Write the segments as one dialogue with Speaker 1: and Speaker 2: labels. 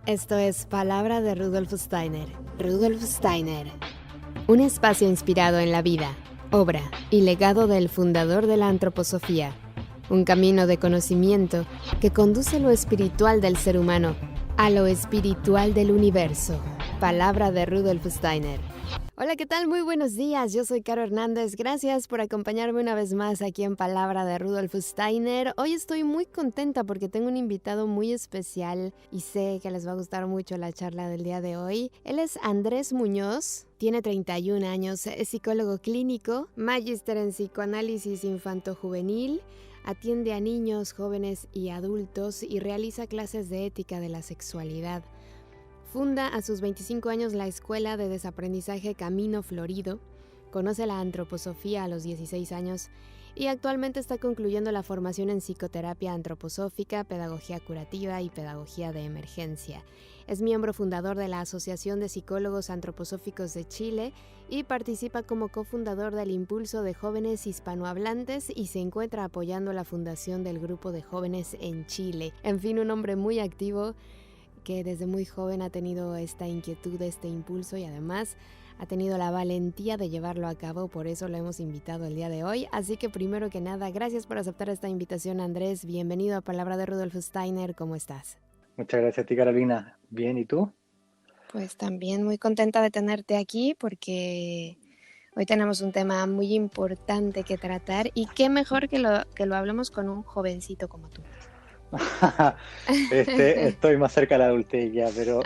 Speaker 1: Esto es Palabra de Rudolf Steiner. Rudolf Steiner. Un espacio inspirado en la vida, obra y legado del fundador de la antroposofía. Un camino de conocimiento que conduce lo espiritual del ser humano a lo espiritual del universo. Palabra de Rudolf Steiner. Hola, ¿qué tal? Muy buenos días. Yo soy Caro Hernández. Gracias por acompañarme una vez más aquí en Palabra de Rudolf Steiner. Hoy estoy muy contenta porque tengo un invitado muy especial y sé que les va a gustar mucho la charla del día de hoy. Él es Andrés Muñoz. Tiene 31 años, es psicólogo clínico, magíster en psicoanálisis infanto-juvenil, atiende a niños, jóvenes y adultos y realiza clases de ética de la sexualidad. Funda a sus 25 años la Escuela de Desaprendizaje Camino Florido, conoce la antroposofía a los 16 años y actualmente está concluyendo la formación en psicoterapia antroposófica, pedagogía curativa y pedagogía de emergencia. Es miembro fundador de la Asociación de Psicólogos Antroposóficos de Chile y participa como cofundador del Impulso de Jóvenes Hispanohablantes y se encuentra apoyando la fundación del Grupo de Jóvenes en Chile. En fin, un hombre muy activo que desde muy joven ha tenido esta inquietud, este impulso y además ha tenido la valentía de llevarlo a cabo, por eso lo hemos invitado el día de hoy. Así que primero que nada, gracias por aceptar esta invitación, Andrés. Bienvenido a Palabra de Rudolf Steiner, ¿cómo estás?
Speaker 2: Muchas gracias a ti, Carolina. Bien, ¿y tú?
Speaker 1: Pues también muy contenta de tenerte aquí porque hoy tenemos un tema muy importante que tratar y qué mejor que lo hablemos con un jovencito como tú.
Speaker 2: Estoy más cerca de la adultez ya, pero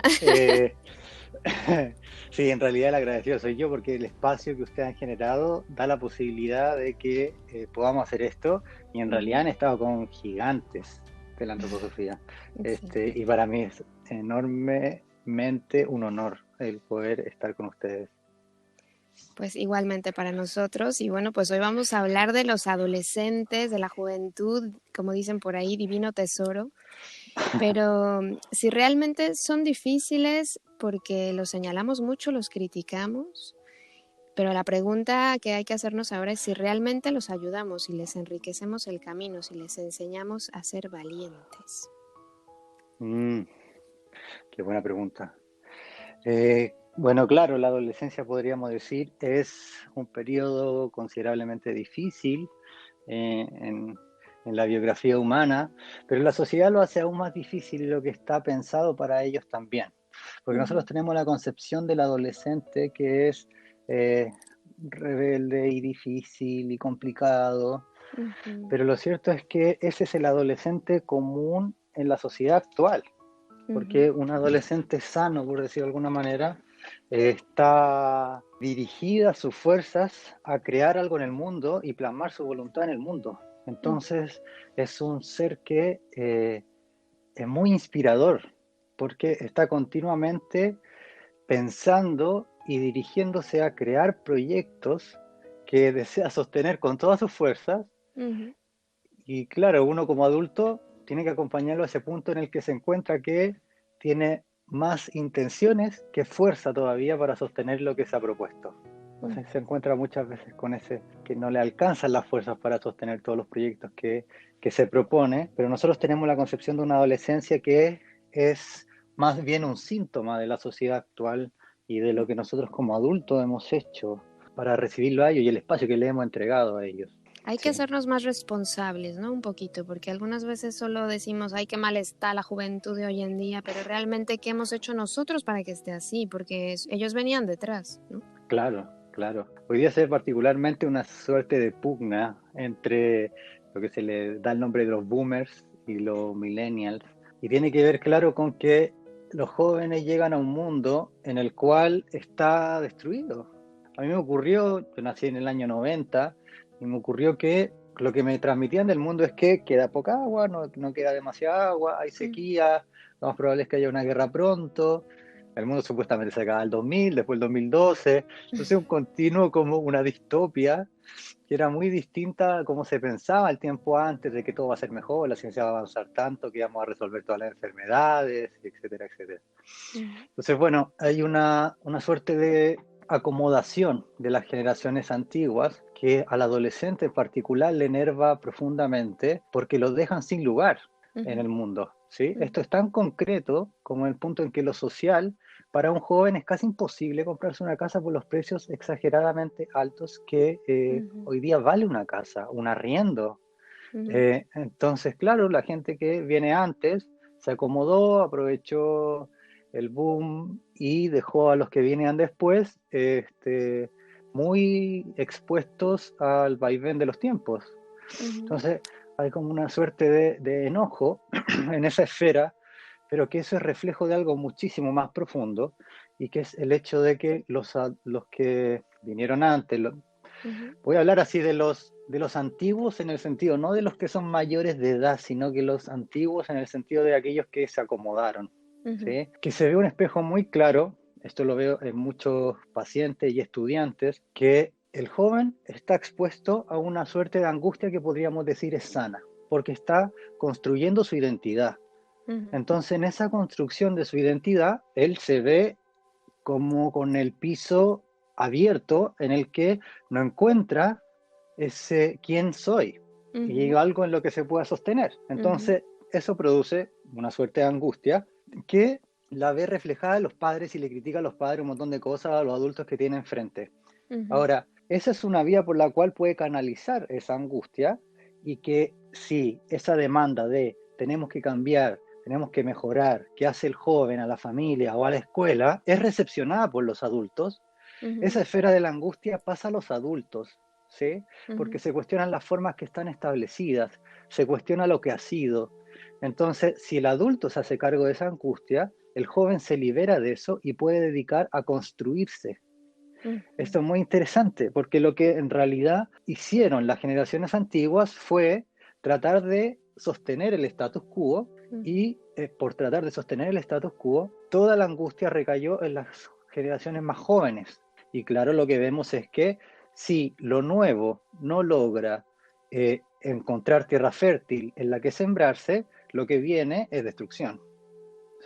Speaker 2: sí, en realidad el agradecido soy yo porque el espacio que ustedes han generado da la posibilidad de que podamos hacer esto y en realidad han estado con gigantes de la antroposofía.
Speaker 1: Sí.
Speaker 2: Y para mí es enormemente un honor el poder estar con ustedes.
Speaker 1: Pues igualmente para nosotros. Y bueno, pues hoy vamos a hablar de los adolescentes, de la juventud, como dicen por ahí, divino tesoro. Pero si realmente son difíciles porque los señalamos mucho, los criticamos, pero la pregunta que hay que hacernos ahora es si realmente los ayudamos, si les enriquecemos el camino, si les enseñamos a ser valientes.
Speaker 2: Qué buena pregunta. Bueno, claro, la adolescencia podríamos decir es un periodo considerablemente difícil en la biografía humana, pero la sociedad lo hace aún más difícil y lo que está pensado para ellos también. Porque nosotros tenemos la concepción del adolescente que es rebelde y difícil y complicado, pero lo cierto es que ese es el adolescente común en la sociedad actual. Porque un adolescente sano, por decirlo de alguna manera, está dirigida sus fuerzas a crear algo en el mundo y plasmar su voluntad en el mundo. Entonces es un ser que es muy inspirador porque está continuamente pensando y dirigiéndose a crear proyectos que desea sostener con todas sus fuerzas. Y claro, uno como adulto tiene que acompañarlo a ese punto en el que se encuentra que tiene más intenciones que fuerza todavía para sostener lo que se ha propuesto. Entonces se encuentra muchas veces con ese que no le alcanzan las fuerzas para sostener todos los proyectos que se propone, pero nosotros tenemos la concepción de una adolescencia que es más bien un síntoma de la sociedad actual y de lo que nosotros como adultos hemos hecho para recibirlo a ellos y el espacio que le hemos entregado a ellos.
Speaker 1: Hay que hacernos más responsables, ¿no? Un poquito, porque algunas veces solo decimos, ay, qué mal está la juventud de hoy en día, pero realmente, ¿qué hemos hecho nosotros para que esté así? Porque ellos venían detrás, ¿no?
Speaker 2: Claro, claro. Hoy día se ve particularmente una suerte de pugna entre lo que se le da el nombre de los boomers y los millennials, y tiene que ver, claro, con que los jóvenes llegan a un mundo en el cual está destruido. A mí me ocurrió, yo nací en el año 90, y me ocurrió que lo que me transmitían del mundo es que queda poca agua, no queda demasiada agua, hay sequía, lo más probable es que haya una guerra pronto. El mundo supuestamente se acaba el 2000, después el 2012. Entonces un continuo como una distopia que era muy distinta a cómo se pensaba el tiempo antes de que todo va a ser mejor, la ciencia va a avanzar tanto, que íbamos a resolver todas las enfermedades, etcétera, etcétera. Entonces, bueno, hay una suerte de acomodación de las generaciones antiguas que al adolescente en particular le enerva profundamente porque lo dejan sin lugar en el mundo. ¿sí? Esto es tan concreto como el punto en que lo social, para un joven es casi imposible comprarse una casa por los precios exageradamente altos que hoy día vale una casa, un arriendo. Entonces, claro, la gente que viene antes se acomodó, aprovechó el boom y dejó a los que vienen después muy expuestos al vaivén de los tiempos. Entonces, hay como una suerte de enojo en esa esfera, pero que eso es reflejo de algo muchísimo más profundo, y que es el hecho de que los que vinieron antes, voy a hablar así de los antiguos en el sentido, no de los que son mayores de edad, sino que los antiguos en el sentido de aquellos que se acomodaron, ¿sí? Que se ve un espejo muy claro, esto lo veo en muchos pacientes y estudiantes, que el joven está expuesto a una suerte de angustia que podríamos decir es sana, porque está construyendo su identidad. Entonces, en esa construcción de su identidad, él se ve como con el piso abierto en el que no encuentra ese quién soy y algo en lo que se pueda sostener. Entonces, eso produce una suerte de angustia que la ve reflejada en los padres y le critica a los padres un montón de cosas a los adultos que tienen enfrente. Ahora, esa es una vía por la cual puede canalizar esa angustia, y que si esa demanda de tenemos que cambiar, tenemos que mejorar, qué hace el joven a la familia o a la escuela, es recepcionada por los adultos, esa esfera de la angustia pasa a los adultos, ¿sí? Porque se cuestionan las formas que están establecidas, se cuestiona lo que ha sido. Entonces, si el adulto se hace cargo de esa angustia, el joven se libera de eso y puede dedicar a construirse. Esto es muy interesante, porque lo que en realidad hicieron las generaciones antiguas fue tratar de sostener el status quo, y por tratar de sostener el status quo, toda la angustia recayó en las generaciones más jóvenes. Y claro, lo que vemos es que si lo nuevo no logra encontrar tierra fértil en la que sembrarse, lo que viene es destrucción,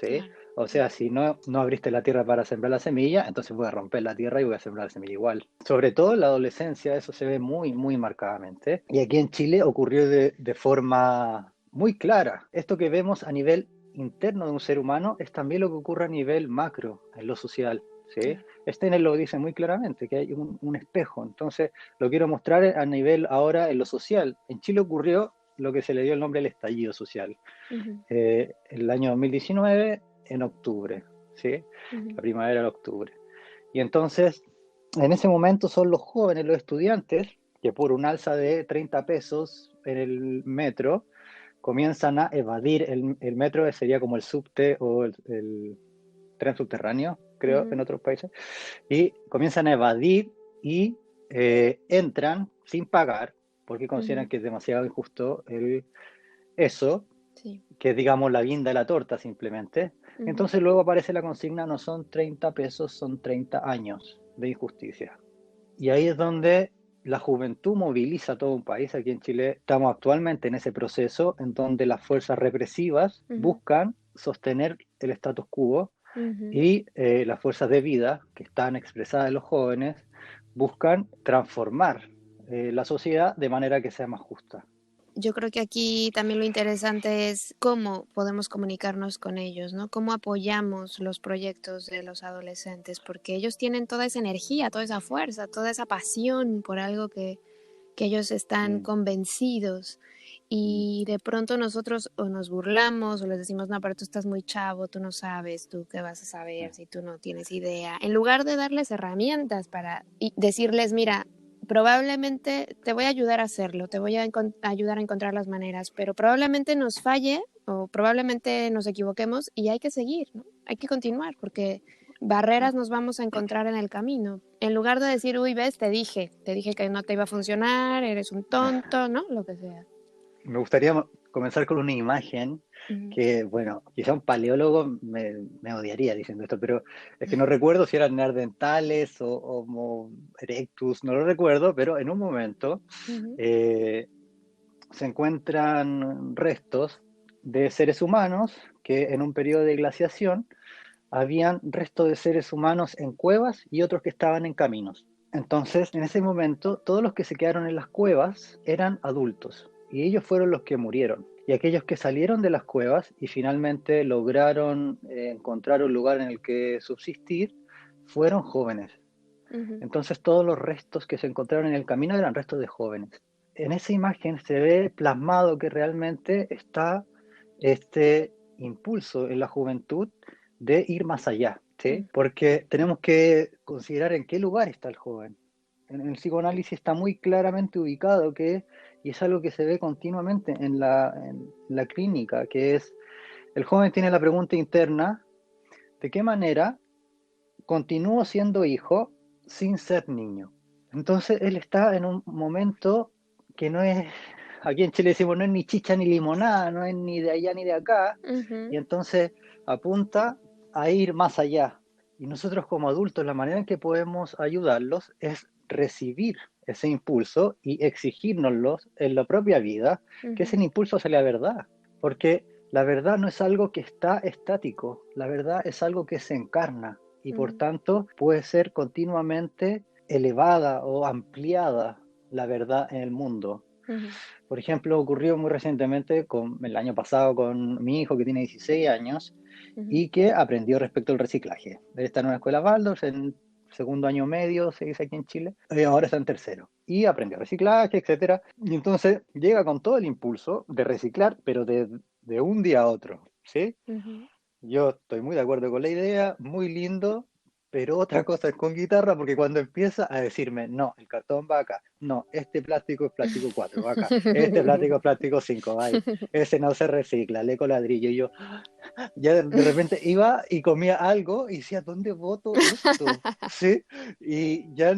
Speaker 2: ¿sí? Claro. O sea, si no abriste la tierra para sembrar la semilla, entonces voy a romper la tierra y voy a sembrar la semilla igual. Sobre todo en la adolescencia eso se ve muy, muy marcadamente. Y aquí en Chile ocurrió de forma muy clara. Esto que vemos a nivel interno de un ser humano es también lo que ocurre a nivel macro, en lo social, ¿sí? Steiner lo dice muy claramente, que hay un espejo. Entonces, lo quiero mostrar a nivel ahora en lo social. En Chile ocurrió lo que se le dio el nombre del estallido social. El año 2019, en octubre, ¿sí? La primavera de octubre. Y entonces, en ese momento son los jóvenes, los estudiantes, que por un alza de 30 pesos en el metro, comienzan a evadir el metro, que sería como el subte o el tren subterráneo, creo, en otros países, y comienzan a evadir y entran sin pagar, porque consideran que es demasiado injusto eso, sí, que es, digamos, la guinda de la torta simplemente. Entonces luego aparece la consigna, no son 30 pesos, son 30 años de injusticia. Y ahí es donde la juventud moviliza a todo un país. Aquí en Chile estamos actualmente en ese proceso en donde las fuerzas represivas buscan sostener el status quo, y las fuerzas de vida que están expresadas en los jóvenes buscan transformar la sociedad de manera que sea más justa.
Speaker 1: Yo creo que aquí también lo interesante es cómo podemos comunicarnos con ellos, ¿no? Cómo apoyamos los proyectos de los adolescentes, porque ellos tienen toda esa energía, toda esa fuerza, toda esa pasión por algo que ellos están convencidos, y de pronto nosotros o nos burlamos o les decimos, no, pero tú estás muy chavo, tú no sabes, tú qué vas a saber si tú no tienes idea, en lugar de darles herramientas para decirles, mira, probablemente te voy a ayudar a hacerlo, te voy a ayudar a encontrar las maneras, pero probablemente nos falle o probablemente nos equivoquemos y hay que seguir, ¿no? Hay que continuar porque barreras nos vamos a encontrar en el camino. En lugar de decir, uy, ves, te dije que no te iba a funcionar, eres un tonto, ¿no? Lo que sea.
Speaker 2: Me gustaría comenzar con una imagen que, bueno, quizá un paleólogo me odiaría diciendo esto, pero es que no recuerdo si eran neandertales o Homo erectus, no lo recuerdo, pero en un momento se encuentran restos de seres humanos que en un periodo de glaciación habían restos de seres humanos en cuevas y otros que estaban en caminos. Entonces, en ese momento, todos los que se quedaron en las cuevas eran adultos, y ellos fueron los que murieron. y aquellos que salieron de las cuevas y finalmente lograron encontrar un lugar en el que subsistir fueron jóvenes. Entonces todos los restos que se encontraron en el camino eran restos de jóvenes. En esa imagen se ve plasmado que realmente está este impulso en la juventud de ir más allá, ¿sí? Porque tenemos que considerar en qué lugar está el joven. En el psicoanálisis está muy claramente ubicado y es algo que se ve continuamente en la clínica, que es, el joven tiene la pregunta interna, ¿de qué manera continúo siendo hijo sin ser niño? Entonces él está en un momento que no es, aquí en Chile decimos, no es ni chicha ni limonada, no es ni de allá ni de acá, y entonces apunta a ir más allá. Y nosotros como adultos, la manera en que podemos ayudarlos es recibir ese impulso y exigírnoslos en la propia vida, que ese impulso hacia la verdad, porque la verdad no es algo que está estático, la verdad es algo que se encarna y por tanto puede ser continuamente elevada o ampliada la verdad en el mundo. Por ejemplo, ocurrió muy recientemente, el año pasado, con mi hijo que tiene 16 años y que aprendió respecto al reciclaje. Él está en una escuela Waldorf, en segundo año medio, se dice aquí en Chile, ahora está en tercero. Y aprendió reciclaje, etcétera. Y entonces llega con todo el impulso de reciclar, pero de un día a otro, ¿sí? Yo estoy muy de acuerdo con la idea, muy lindo, pero otra cosa es con guitarra, porque cuando empieza a decirme, no, el cartón va acá, no, este plástico es plástico 4, va acá, este plástico es plástico 5, va ahí, ese no se recicla, le con ladrillo, y yo ya de repente iba y comía algo y decía, ¿dónde boto esto? ¿Sí? Y ya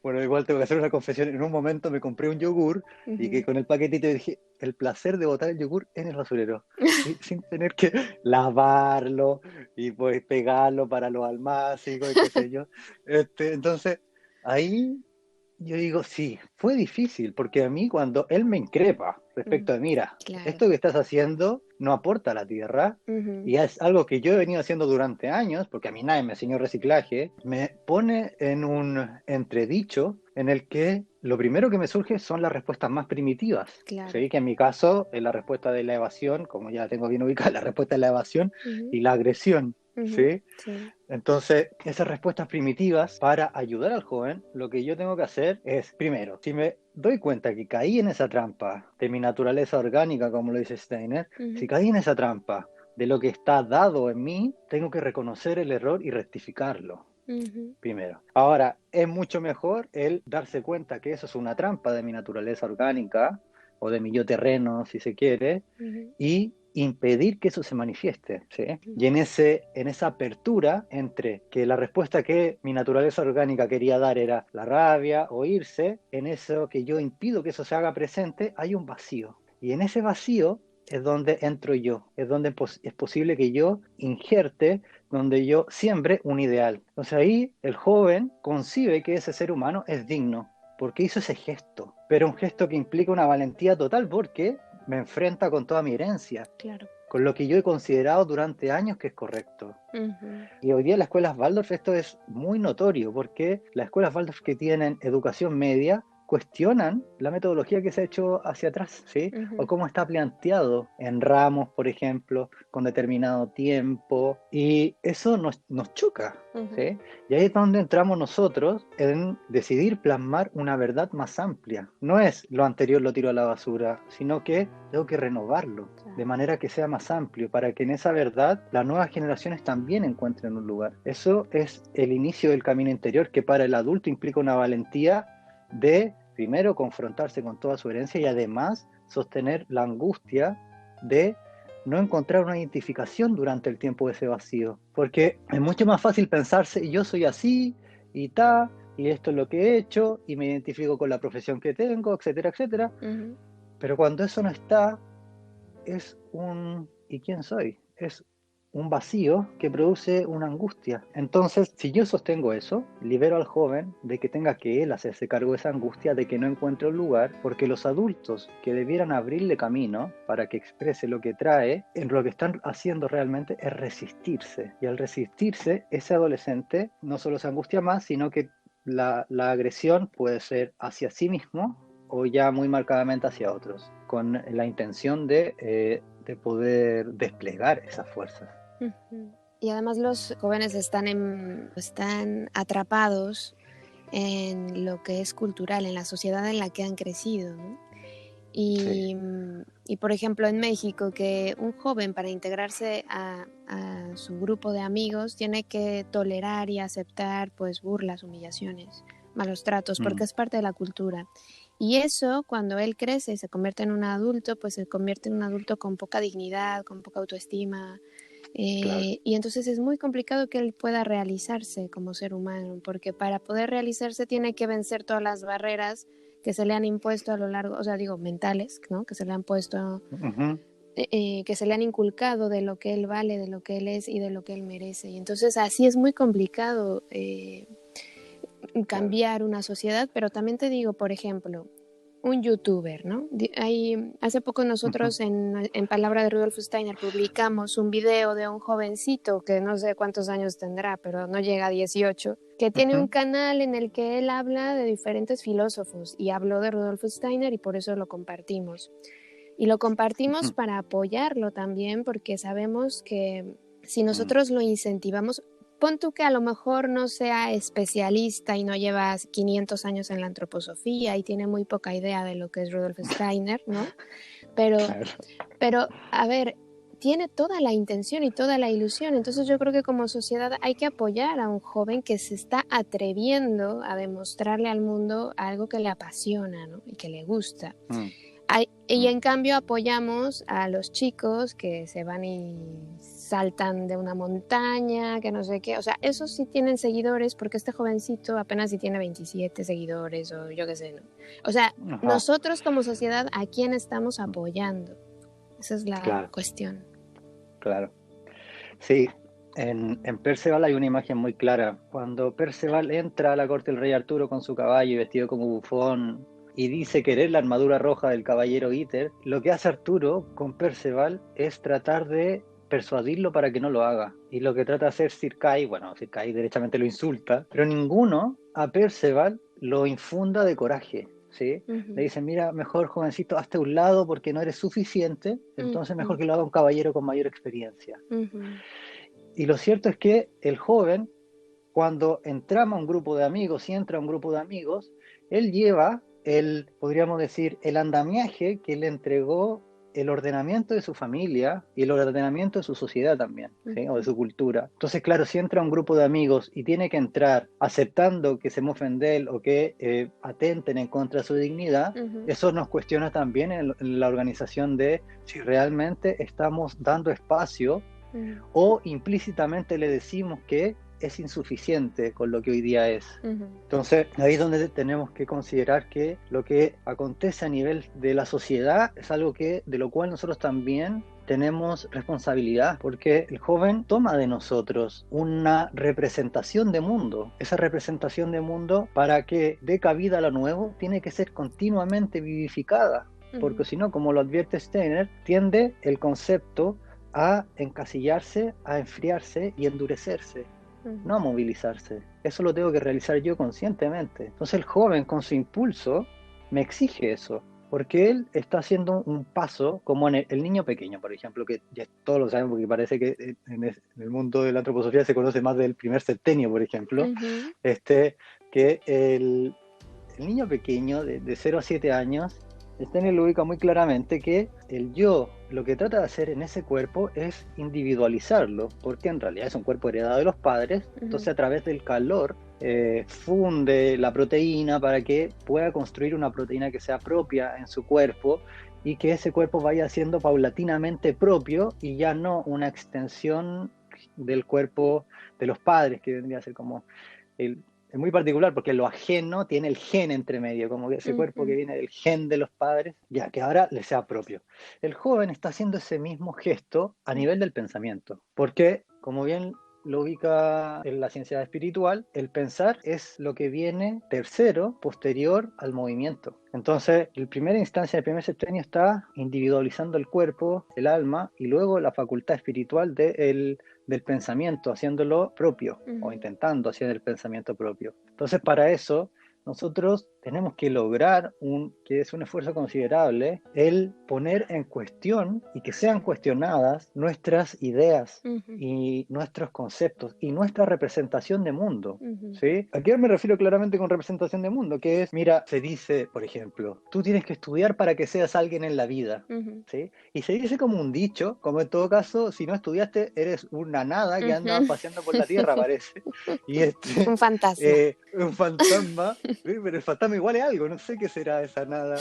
Speaker 2: bueno, igual tengo que hacer una confesión. En un momento me compré un yogur y que con el paquetito dije, el placer de botar el yogur en el basurero, ¿sí? Sin tener que lavarlo y pues pegarlo para los almacenes, qué sé yo. Entonces, ahí yo digo, sí, fue difícil, porque a mí cuando él me increpa respecto de, mira,
Speaker 1: Claro.
Speaker 2: esto que estás haciendo no aporta a la tierra, y es algo que yo he venido haciendo durante años, porque a mí nadie me enseñó reciclaje, me pone en un entredicho en el que lo primero que me surge son las respuestas más primitivas.
Speaker 1: Claro.
Speaker 2: ¿Sí? Que en mi caso es la respuesta de la evasión, como ya la tengo bien ubicada, la respuesta de la evasión y la agresión. ¿Sí?
Speaker 1: Sí.
Speaker 2: Entonces, esas respuestas primitivas, para ayudar al joven, lo que yo tengo que hacer es, primero, si me doy cuenta que caí en esa trampa de mi naturaleza orgánica, como lo dice Steiner, si caí en esa trampa de lo que está dado en mí, tengo que reconocer el error y rectificarlo. Primero. Ahora, es mucho mejor el darse cuenta que eso es una trampa de mi naturaleza orgánica o de mi yo terreno, si se quiere, y impedir que eso se manifieste, ¿sí? Y en esa apertura entre que la respuesta que mi naturaleza orgánica quería dar era la rabia o irse, en eso que yo impido que eso se haga presente, hay un vacío. Y en ese vacío es donde entro yo, es donde es posible que yo injerte, donde yo siembre un ideal. Entonces ahí el joven concibe que ese ser humano es digno, porque hizo ese gesto, pero un gesto que implica una valentía total porque me enfrenta con toda mi herencia,
Speaker 1: Claro.
Speaker 2: con lo que yo he considerado durante años que es correcto. Y hoy día en las escuelas Waldorf esto es muy notorio, porque las escuelas Waldorf que tienen educación media cuestionan la metodología que se ha hecho hacia atrás, ¿sí? O cómo está planteado en ramos, por ejemplo, con determinado tiempo, y eso nos choca, ¿sí? Y ahí es donde entramos nosotros en decidir plasmar una verdad más amplia. No es lo anterior lo tiro a la basura, sino que tengo que renovarlo de manera que sea más amplio, para que en esa verdad las nuevas generaciones también encuentren un lugar. Eso es el inicio del camino interior, que para el adulto implica una valentía de, primero, confrontarse con toda su herencia y además sostener la angustia de no encontrar una identificación durante el tiempo de ese vacío. Porque es mucho más fácil pensarse, yo soy así y y esto es lo que he hecho y me identifico con la profesión que tengo, etcétera, etcétera. Pero cuando eso no está, es ¿y quién soy? Es un vacío que produce una angustia. Entonces, si yo sostengo eso, libero al joven de que tenga que él hacerse cargo de esa angustia, de que no encuentre un lugar, porque los adultos que debieran abrirle camino para que exprese lo que trae, en lo que están haciendo realmente es resistirse. Y al resistirse, ese adolescente no solo se angustia más, sino que la agresión puede ser hacia sí mismo o ya muy marcadamente hacia otros, con la intención de poder desplegar esas fuerzas.
Speaker 1: Y además los jóvenes están atrapados en lo que es cultural, en la sociedad en la que han crecido, ¿no? Y por ejemplo en México, que un joven para integrarse a su grupo de amigos tiene que tolerar y aceptar pues burlas, humillaciones, malos tratos, porque es parte de la cultura. Y eso, cuando él crece y se convierte en un adulto, pues se convierte en un adulto con poca dignidad, con poca autoestima. Claro. Y entonces es muy complicado que él pueda realizarse como ser humano, porque para poder realizarse tiene que vencer todas las barreras que se le han impuesto a lo largo, o sea, digo, mentales, ¿no? Que se le han puesto, que se le han inculcado de lo que él vale, de lo que él es y de lo que él merece. Y entonces así es muy complicado cambiar una sociedad, pero también te digo, por ejemplo, un youtuber, ¿no? Hace poco nosotros en Palabra de Rudolf Steiner publicamos un video de un jovencito que no sé cuántos años tendrá, pero no llega a 18, que tiene un canal en el que él habla de diferentes filósofos y habló de Rudolf Steiner y por eso lo compartimos. Y lo compartimos para apoyarlo también, porque sabemos que si nosotros lo incentivamos, pon tú que a lo mejor no sea especialista y no lleva 500 años en la antroposofía y tiene muy poca idea de lo que es Rudolf Steiner, ¿no? Pero a ver, tiene toda la intención y toda la ilusión. Entonces yo creo que como sociedad hay que apoyar a un joven que se está atreviendo a demostrarle al mundo algo que le apasiona, ¿no? Y que le gusta. Y en cambio apoyamos a los chicos que se van y saltan de una montaña, que no sé qué. O sea, esos sí tienen seguidores, porque este jovencito apenas sí tiene 27 seguidores o yo qué sé, ¿no? O sea, nosotros como sociedad, ¿a quién estamos apoyando? Esa es la cuestión.
Speaker 2: Claro. Sí, en Perceval hay una imagen muy clara. Cuando Perceval entra a la corte del rey Arturo con su caballo y vestido como bufón y dice querer la armadura roja del caballero Íter, lo que hace Arturo con Perceval es tratar de persuadirlo para que no lo haga. Y lo que trata de hacer Sir Kay, bueno, Sir Kay derechamente lo insulta, pero ninguno a Perceval lo infunda de coraje, ¿sí? Le dicen, mira, mejor jovencito, hazte a un lado porque no eres suficiente, entonces mejor que lo haga un caballero con mayor experiencia. Y lo cierto es que el joven, cuando entrama a un grupo de amigos, si entra a un grupo de amigos, él lleva podríamos decir, el andamiaje que le entregó el ordenamiento de su familia y el ordenamiento de su sociedad también, ¿sí? O de su cultura. Entonces, claro, si entra a un grupo de amigos y tiene que entrar aceptando que se mofen de él o que atenten en contra de su dignidad, eso nos cuestiona también en la organización de si realmente estamos dando espacio o implícitamente le decimos que es insuficiente con lo que hoy día es. Entonces, ahí es donde tenemos que considerar que lo que acontece a nivel de la sociedad es algo de lo cual nosotros también tenemos responsabilidad, porque el joven toma de nosotros una representación de mundo. Esa representación de mundo, para que dé cabida a lo nuevo, tiene que ser continuamente vivificada, porque si no, como lo advierte Steiner, tiende el concepto a encasillarse, a enfriarse y endurecerse, no a movilizarse. Eso lo tengo que realizar yo conscientemente. Entonces el joven con su impulso me exige eso, porque él está haciendo un paso, como en el niño pequeño, por ejemplo, que ya todos lo sabemos, porque parece que en el mundo de la antroposofía se conoce más del primer septenio, por ejemplo, que el niño pequeño de 0 a 7 años, Steiner lo ubica muy claramente que el yo lo que trata de hacer en ese cuerpo es individualizarlo, porque en realidad es un cuerpo heredado de los padres, entonces a través del calor funde la proteína para que pueda construir una proteína que sea propia en su cuerpo y que ese cuerpo vaya siendo paulatinamente propio y ya no una extensión del cuerpo de los padres, que vendría a ser como es muy particular porque lo ajeno tiene el gen entre medio, como que ese cuerpo que viene del gen de los padres, ya que ahora le sea propio. El joven está haciendo ese mismo gesto a nivel del pensamiento, porque como bien lo ubica en la ciencia espiritual, el pensar es lo que viene tercero, posterior al movimiento. Entonces, en primera instancia, el primer septenio está individualizando el cuerpo, el alma, y luego la facultad espiritual del pensamiento, haciéndolo propio, o intentando hacer el pensamiento propio. Entonces, para eso, nosotros tenemos que lograr que es un esfuerzo considerable, el poner en cuestión y que sean cuestionadas nuestras ideas y nuestros conceptos y nuestra representación de mundo, ¿sí? ¿A qué me refiero claramente con representación de mundo? Que es, mira, se dice, por ejemplo, tú tienes que estudiar para que seas alguien en la vida, ¿sí? Y se dice como un dicho, como en todo caso, si no estudiaste, eres una nada que anda paseando por la tierra, parece. Y
Speaker 1: Un fantasma.
Speaker 2: un fantasma, ¿sí? Pero el fantasma igual es algo, no sé qué será esa nada,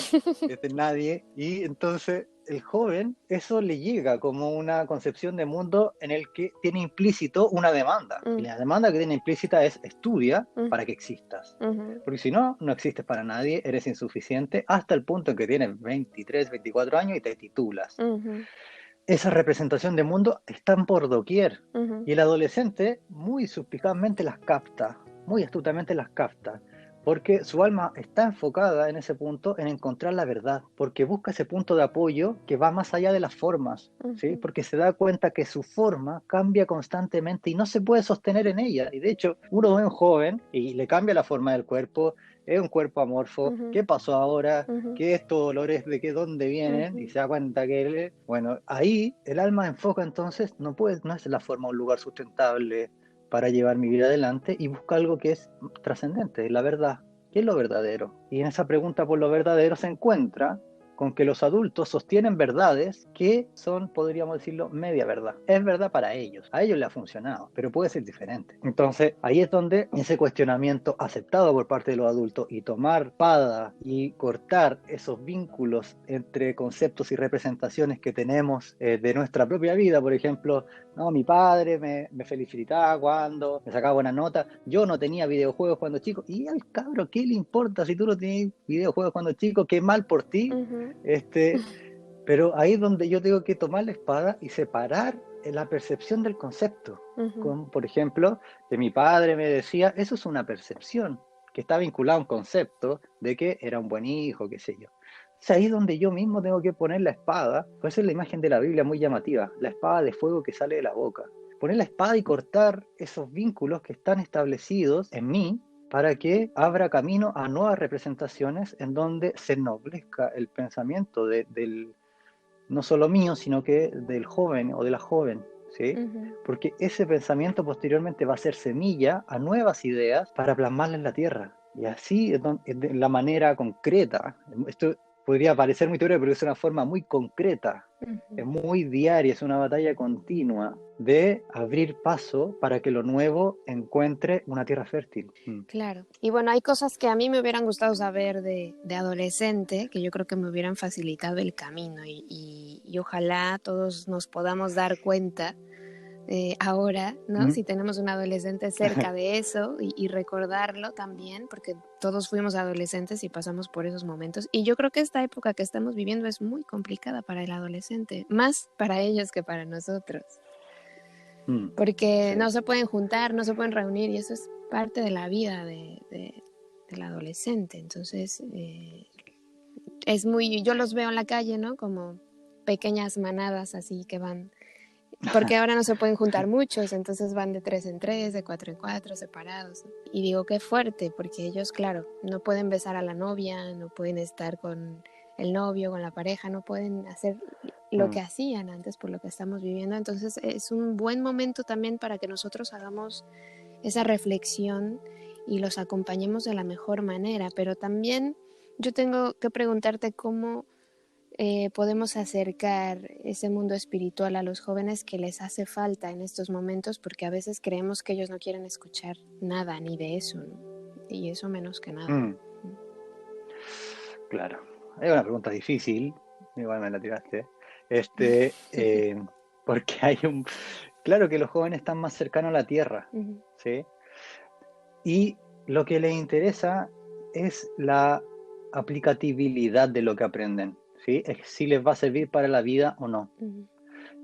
Speaker 2: nadie. Y entonces el joven, eso le llega como una concepción de mundo en el que tiene implícito una demanda. Y la demanda que tiene implícita es estudia para que existas. Porque si no, no existes para nadie, eres insuficiente hasta el punto en que tienes 23, 24 años y te titulas. Esa representación de mundo están por doquier. Y el adolescente muy suspicazmente las capta, muy astutamente las capta, porque su alma está enfocada en ese punto, en encontrar la verdad, porque busca ese punto de apoyo que va más allá de las formas, ¿sí? Porque se da cuenta que su forma cambia constantemente y no se puede sostener en ella. Y de hecho, uno ve a un joven y le cambia la forma del cuerpo, es un cuerpo amorfo, ¿qué pasó ahora? ¿Qué estos dolores de qué dónde vienen? Y se da cuenta que, bueno, ahí el alma enfoca entonces, no es la forma un lugar sustentable para llevar mi vida adelante y busca algo que es trascendente, la verdad. ¿Qué es lo verdadero? Y en esa pregunta por lo verdadero se encuentra con que los adultos sostienen verdades que son, podríamos decirlo, media verdad. Es verdad para ellos, a ellos les ha funcionado, pero puede ser diferente. Entonces, ahí es donde ese cuestionamiento aceptado por parte de los adultos y tomar espada y cortar esos vínculos entre conceptos y representaciones que tenemos de nuestra propia vida, por ejemplo, no, mi padre me felicitaba cuando me sacaba buena nota, yo no tenía videojuegos cuando chico, y al cabro, ¿qué le importa si tú no tenías videojuegos cuando chico? Qué mal por ti. Pero ahí es donde yo tengo que tomar la espada y separar la percepción del concepto. Como, por ejemplo, que mi padre me decía, eso es una percepción que está vinculada a un concepto de que era un buen hijo, qué sé yo. Es ahí donde yo mismo tengo que poner la espada. Puede ser la imagen de la Biblia muy llamativa, la espada de fuego que sale de la boca. Poner la espada y cortar esos vínculos que están establecidos en mí para que abra camino a nuevas representaciones en donde se ennoblezca el pensamiento del no solo mío, sino que del joven o de la joven, ¿sí? Porque ese pensamiento posteriormente va a ser semilla a nuevas ideas para plasmarla en la tierra. Y así es la manera concreta. Esto podría parecer muy teórico, pero es una forma muy concreta, es muy diaria, es una batalla continua de abrir paso para que lo nuevo encuentre una tierra fértil.
Speaker 1: Claro. Y bueno, hay cosas que a mí me hubieran gustado saber de adolescente, que yo creo que me hubieran facilitado el camino y ojalá todos nos podamos dar cuenta ahora, ¿no? Si tenemos un adolescente cerca de eso y recordarlo también, porque todos fuimos adolescentes y pasamos por esos momentos. Y yo creo que esta época que estamos viviendo es muy complicada para el adolescente, más para ellos que para nosotros. Porque no se pueden juntar, no se pueden reunir y eso es parte de la vida del adolescente. Entonces, es muy, yo los veo en la calle, ¿no? Como pequeñas manadas así que van, porque ahora no se pueden juntar muchos, entonces van de 3 en 3, de 4 en 4, separados. Y digo, qué fuerte, porque ellos, claro, no pueden besar a la novia, no pueden estar con el novio, con la pareja, no pueden hacer lo que hacían antes por lo que estamos viviendo. Entonces es un buen momento también para que nosotros hagamos esa reflexión y los acompañemos de la mejor manera. Pero también yo tengo que preguntarte cómo podemos acercar ese mundo espiritual a los jóvenes que les hace falta en estos momentos, porque a veces creemos que ellos no quieren escuchar nada ni de eso, ¿no? Y eso menos que nada.
Speaker 2: Claro, es una pregunta difícil, igual me la tiraste. Porque claro que los jóvenes están más cercanos a la tierra, ¿sí? Y lo que les interesa es la aplicabilidad de lo que aprenden, ¿sí? Es si les va a servir para la vida o no.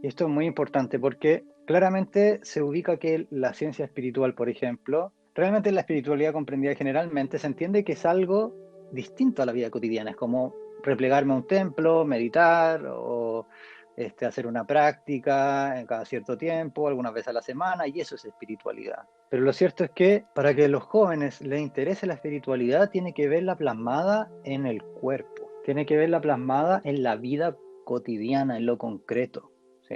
Speaker 2: Y esto es muy importante porque claramente se ubica que la ciencia espiritual, por ejemplo, realmente la espiritualidad comprendida generalmente se entiende que es algo distinto a la vida cotidiana, es como replegarme a un templo, meditar o hacer una práctica en cada cierto tiempo, algunas veces a la semana, y eso es espiritualidad. Pero lo cierto es que para que a los jóvenes les interese la espiritualidad, tiene que verla plasmada en el cuerpo, tiene que verla plasmada en la vida cotidiana, en lo concreto, ¿sí?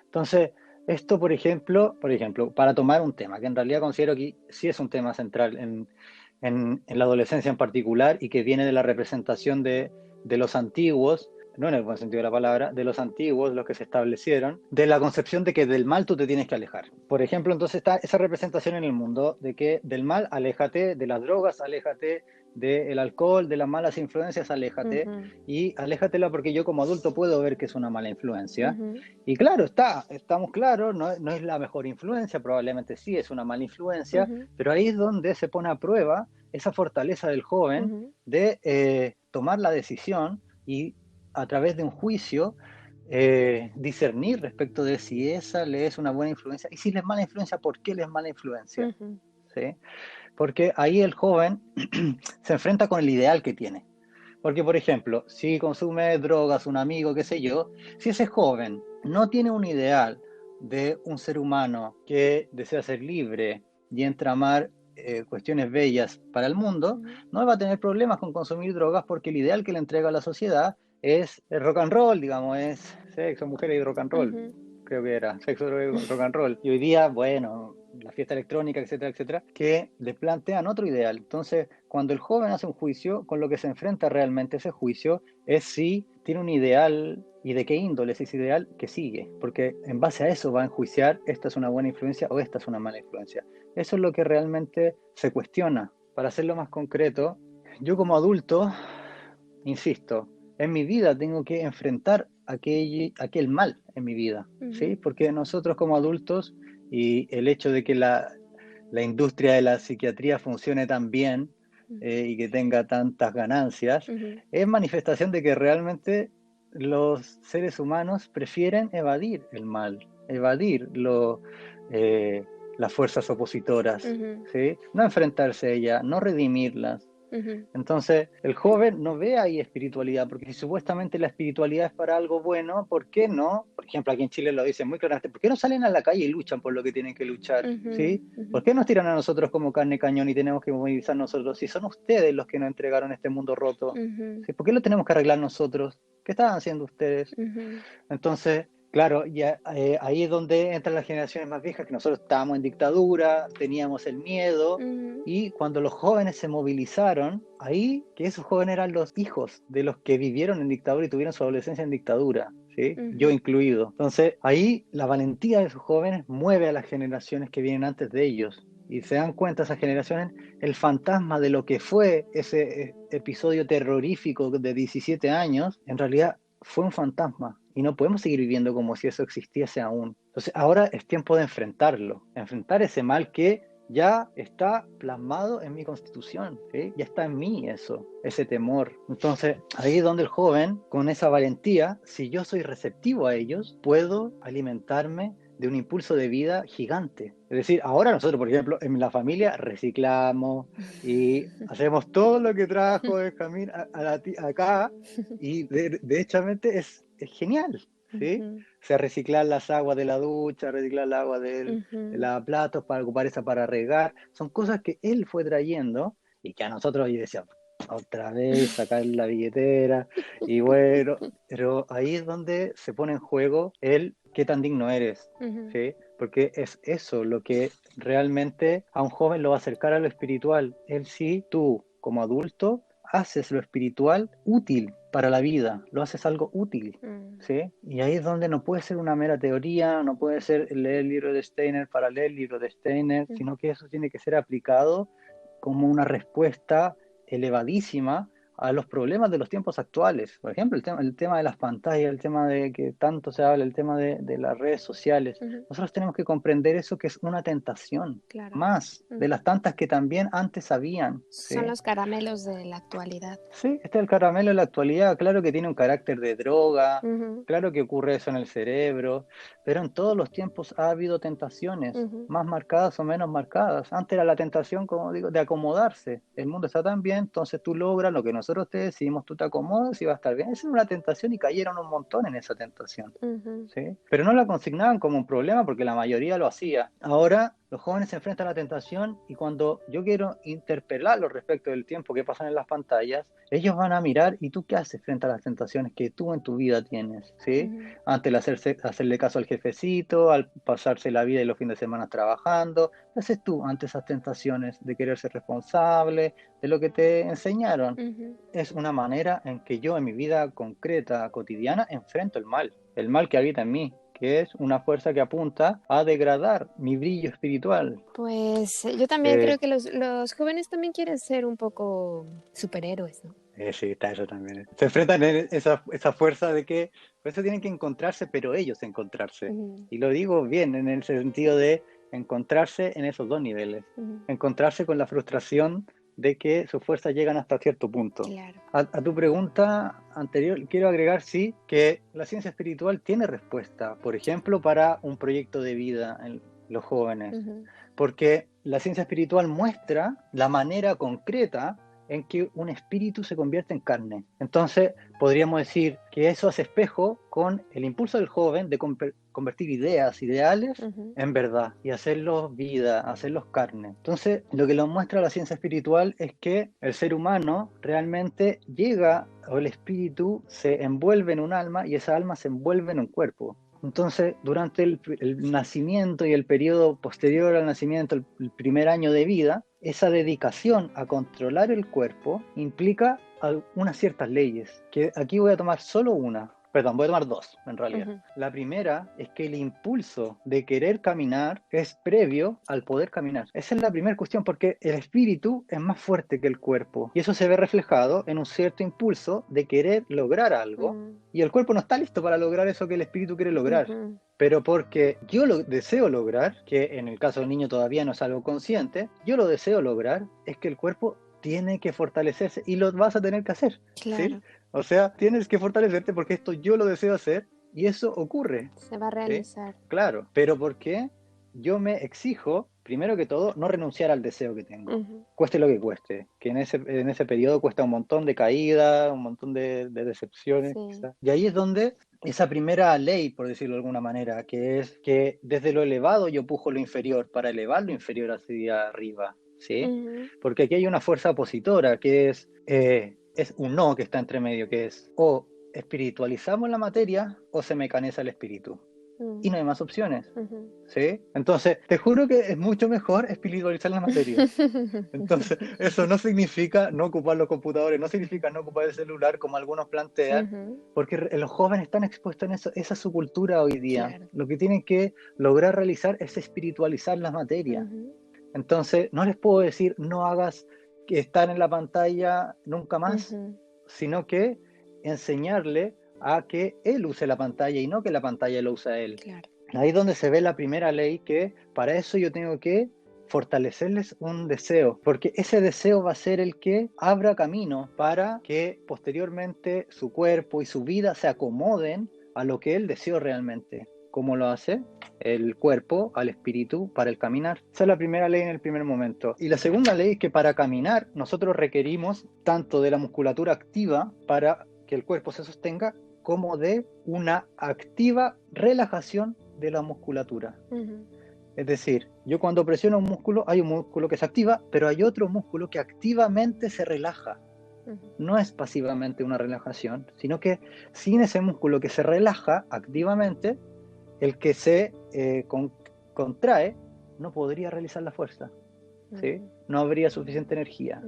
Speaker 2: Entonces, esto, por ejemplo, para tomar un tema, que en realidad considero que sí es un tema central en la adolescencia en particular, y que viene de la representación de los antiguos, no en el buen sentido de la palabra, de los antiguos, los que se establecieron, de la concepción de que del mal tú te tienes que alejar. Por ejemplo, entonces está esa representación en el mundo de que del mal aléjate, de las drogas aléjate, del alcohol, de las malas influencias aléjate, y aléjatela porque yo como adulto puedo ver que es una mala influencia. Y claro, estamos claros, no es la mejor influencia, probablemente sí es una mala influencia, pero ahí es donde se pone a prueba esa fortaleza del joven de tomar la decisión y a través de un juicio discernir respecto de si esa le es una buena influencia, y si le es mala influencia, ¿por qué le es mala influencia? ¿Sí? Porque ahí el joven se enfrenta con el ideal que tiene. Porque, por ejemplo, si consume drogas un amigo, qué sé yo, si ese joven no tiene un ideal de un ser humano que desea ser libre y entramar cuestiones bellas para el mundo, no va a tener problemas con consumir drogas, porque el ideal que le entrega a la sociedad es el rock and roll, digamos, es sexo, mujeres y rock and roll. Creo que era sexo, droga, rock and roll. Y hoy día, bueno, la fiesta electrónica, etcétera, etcétera, que le plantean otro ideal. Entonces, cuando el joven hace un juicio, con lo que se enfrenta realmente ese juicio es si tiene un ideal y de qué índole es ese ideal que sigue, porque en base a eso va a enjuiciar: esta es una buena influencia o esta es una mala influencia. Eso es lo que realmente se cuestiona. Para hacerlo más concreto, yo como adulto, insisto, en mi vida tengo que enfrentar aquel mal en mi vida, ¿sí? Porque nosotros como adultos, y el hecho de que la industria de la psiquiatría funcione tan bien y que tenga tantas ganancias, es manifestación de que realmente los seres humanos prefieren evadir el mal, evadir las fuerzas opositoras, ¿sí? No enfrentarse a ellas, no redimirlas. Entonces, el joven no ve ahí espiritualidad, porque si supuestamente la espiritualidad es para algo bueno, ¿por qué no? Por ejemplo, aquí en Chile lo dicen muy claramente: ¿por qué no salen a la calle y luchan por lo que tienen que luchar? ¿Sí? ¿Por qué nos tiran a nosotros como carne cañón y tenemos que movilizar nosotros? Si son ustedes los que nos entregaron este mundo roto, ¿sí? ¿Por qué lo tenemos que arreglar nosotros? ¿Qué estaban haciendo ustedes? Entonces, claro, ya, ahí es donde entran las generaciones más viejas, que nosotros estábamos en dictadura, teníamos el miedo, y cuando los jóvenes se movilizaron, ahí que esos jóvenes eran los hijos de los que vivieron en dictadura y tuvieron su adolescencia en dictadura, ¿sí? Yo incluido. Entonces, ahí la valentía de esos jóvenes mueve a las generaciones que vienen antes de ellos. Y se dan cuenta esas generaciones el fantasma de lo que fue ese episodio terrorífico de 17 años, en realidad fue un fantasma, y no podemos seguir viviendo como si eso existiese aún. Entonces ahora es tiempo de enfrentarlo, enfrentar ese mal que ya está plasmado en mi constitución, ¿sí? Ya está en mí eso, ese temor. Entonces ahí es donde el joven, con esa valentía, si yo soy receptivo a ellos, puedo alimentarme de un impulso de vida gigante. Es decir, ahora nosotros, por ejemplo, en la familia reciclamos y hacemos todo lo que trajo el camino acá, y de hechamente es genial, ¿sí? O sea, reciclar las aguas de la ducha, reciclar el agua de lavaplatos, para ocupar esa para regar, son cosas que él fue trayendo y que a nosotros, yo decía, otra vez sacar la billetera, y bueno, pero ahí es donde se pone en juego el qué tan digno eres, ¿sí? Porque es eso lo que realmente a un joven lo va a acercar a lo espiritual. Él sí, tú como adulto haces lo espiritual útil para la vida, lo haces algo útil, ¿sí? Y ahí es donde no puede ser una mera teoría, no puede ser leer el libro de Steiner para leer el libro de Steiner, sino que eso tiene que ser aplicado como una respuesta elevadísima a los problemas de los tiempos actuales. Por ejemplo, el tema de las pantallas, el tema de que tanto se habla, el tema de las redes sociales. Nosotros tenemos que comprender eso, que es una tentación, más de las tantas que también antes habían, ¿sí?
Speaker 1: Son los caramelos de la actualidad.
Speaker 2: Sí, este es el caramelo de la actualidad. Claro que tiene un carácter de droga, claro que ocurre eso en el cerebro, pero en todos los tiempos ha habido tentaciones, más marcadas o menos marcadas. Antes era la tentación, como digo, de acomodarse. El mundo está tan bien, entonces tú logras lo que nosotros nosotros te decimos, tú te acomodas y va a estar bien. Esa era una tentación y cayeron un montón en esa tentación. ¿Sí? Pero no la consignaban como un problema porque la mayoría lo hacía. Ahora los jóvenes se enfrentan a la tentación y cuando yo quiero interpelarlos respecto del tiempo que pasan en las pantallas, ellos van a mirar y tú qué haces frente a las tentaciones que tú en tu vida tienes, ¿sí? Antes de hacerle caso al jefecito, al pasarse la vida y los fines de semana trabajando, ¿qué haces tú ante esas tentaciones de querer ser responsable, de lo que te enseñaron? Es una manera en que yo en mi vida concreta, cotidiana, enfrento el mal que habita en mí, que es una fuerza que apunta a degradar mi brillo espiritual.
Speaker 1: Pues yo también creo que los jóvenes también quieren ser un poco superhéroes, ¿no?
Speaker 2: Sí, está eso también. Se enfrentan en esa fuerza de que por eso tienen que encontrarse, pero ellos encontrarse. Y lo digo bien en el sentido de encontrarse en esos dos niveles. Encontrarse con la frustración de que sus fuerzas llegan hasta cierto punto.
Speaker 1: Claro.
Speaker 2: A tu pregunta anterior, quiero agregar, sí, que la ciencia espiritual tiene respuesta, por ejemplo, para un proyecto de vida en los jóvenes, porque la ciencia espiritual muestra la manera concreta en que un espíritu se convierte en carne. Entonces, podríamos decir que eso hace espejo con el impulso del joven de convertir ideas, ideales, en verdad, y hacerlos vida, hacerlos carne. Entonces, lo que nos muestra la ciencia espiritual es que el ser humano realmente llega, o el espíritu se envuelve en un alma, y esa alma se envuelve en un cuerpo. Entonces, durante el nacimiento y el periodo posterior al nacimiento, el primer año de vida, esa dedicación a controlar el cuerpo implica unas ciertas leyes, que aquí voy a tomar solo una. Perdón, voy a tomar dos, en realidad. La primera es que el impulso de querer caminar es previo al poder caminar. Esa es la primera cuestión, porque el espíritu es más fuerte que el cuerpo. Y eso se ve reflejado en un cierto impulso de querer lograr algo. Y el cuerpo no está listo para lograr eso que el espíritu quiere lograr. Pero porque yo lo deseo lograr, que en el caso del niño todavía no es algo consciente, yo lo deseo lograr, es que el cuerpo tiene que fortalecerse y lo vas a tener que hacer.
Speaker 1: Claro.
Speaker 2: ¿Sí? O sea, tienes que fortalecerte porque esto yo lo deseo hacer y eso ocurre.
Speaker 1: Se va a realizar.
Speaker 2: ¿Sí? Claro, pero porque yo me exijo, primero que todo, no renunciar al deseo que tengo. Cueste lo que cueste, que en ese periodo cuesta un montón de caídas, un montón de decepciones. Sí. Y ahí es donde esa primera ley, por decirlo de alguna manera, que es que desde lo elevado yo pujo lo inferior para elevar lo inferior hacia arriba. ¿Sí? Porque aquí hay una fuerza opositora que es un no que está entre medio, que es o espiritualizamos la materia o se mecaniza el espíritu. Y no hay más opciones. ¿Sí? Entonces, te juro que es mucho mejor espiritualizar la materia. Entonces, eso no significa no ocupar los computadores, no significa no ocupar el celular como algunos plantean, porque los jóvenes están expuestos en eso, esa es su cultura hoy día. Claro. Lo que tienen que lograr realizar es espiritualizar la materia. Entonces, no les puedo decir no hagas que estar en la pantalla nunca más, sino que enseñarle a que él use la pantalla y no que la pantalla lo use a él. Claro. Ahí es donde se ve la primera ley, que para eso yo tengo que fortalecerles un deseo, porque ese deseo va a ser el que abra camino para que posteriormente su cuerpo y su vida se acomoden a lo que él deseó realmente. ¿Cómo lo hace? El cuerpo al espíritu para el caminar. Esa es la primera ley en el primer momento. Y la segunda ley es que para caminar nosotros requerimos tanto de la musculatura activa para que el cuerpo se sostenga, como de una activa relajación de la musculatura. Es decir, yo cuando presiono un músculo, hay un músculo que se activa, pero hay otro músculo que activamente se relaja. No es pasivamente una relajación, sino que sin ese músculo que se relaja activamente, el que se contrae no podría realizar la fuerza. ¿Sí? No habría suficiente energía.